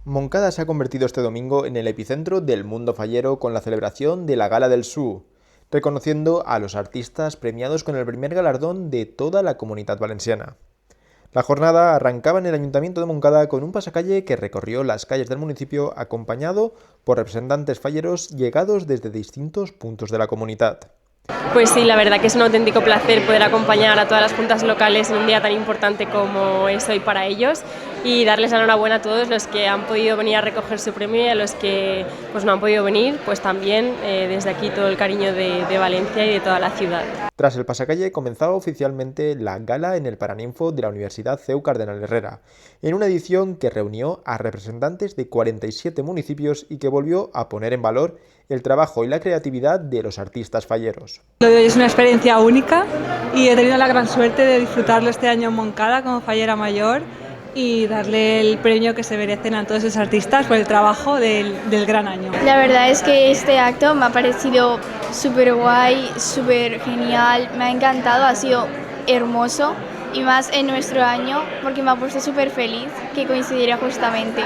Moncada se ha convertido este domingo en el epicentro del mundo fallero con la celebración de la Gala del Su, reconociendo a los artistas premiados con el primer galardón de toda la Comunitat Valenciana. La jornada arrancaba en el Ayuntamiento de Moncada con un pasacalle que recorrió las calles del municipio acompañado por representantes falleros llegados desde distintos puntos de la comunidad. Pues sí, la verdad que es un auténtico placer poder acompañar a todas las juntas locales en un día tan importante como es hoy para ellos y darles la enhorabuena a todos los que han podido venir a recoger su premio y a los que pues no han podido venir, pues también desde aquí todo el cariño de Valencia y de toda la ciudad. Tras el pasacalle comenzaba oficialmente la gala en el Paraninfo de la Universidad CEU Cardenal Herrera, en una edición que reunió a representantes de 47 municipios y que volvió a poner en valor el trabajo y la creatividad de los artistas falleros. Lo de hoy es una experiencia única y he tenido la gran suerte de disfrutarlo este año en Moncada como fallera mayor y darle el premio que se merecen a todos esos artistas por el trabajo del gran año. La verdad es que este acto me ha parecido súper guay, súper genial, me ha encantado, ha sido hermoso y más en nuestro año porque me ha puesto súper feliz que coincidiera justamente.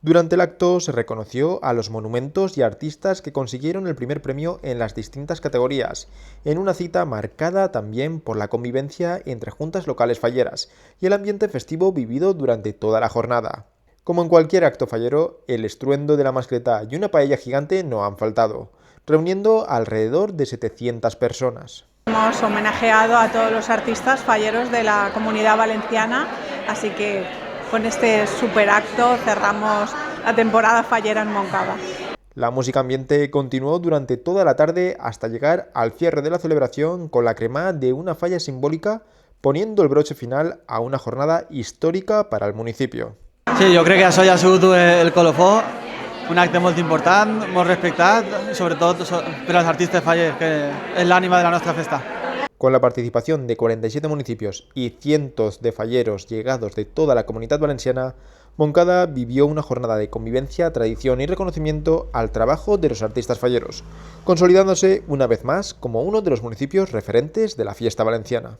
Durante el acto se reconoció a los monumentos y artistas que consiguieron el primer premio en las distintas categorías, en una cita marcada también por la convivencia entre juntas locales falleras y el ambiente festivo vivido durante toda la jornada. Como en cualquier acto fallero, el estruendo de la mascleta y una paella gigante no han faltado, reuniendo alrededor de 700 personas. Hemos homenajeado a todos los artistas falleros de la Comunidad Valenciana, así que con este super acto cerramos la temporada fallera en Moncada. La música ambiente continuó durante toda la tarde hasta llegar al cierre de la celebración con la cremada de una falla simbólica, poniendo el broche final a una jornada histórica para el municipio. Sí, jo crec que això ja ha sigut el colofó, un acte molt important, molt respectat, sobretot per als artistes fallers, que és l'ànima de la nostra festa. Con la participación de 47 municipios y cientos de falleros llegados de toda la Comunidad Valenciana, Moncada vivió una jornada de convivencia, tradición y reconocimiento al trabajo de los artistas falleros, consolidándose una vez más como uno de los municipios referentes de la fiesta valenciana.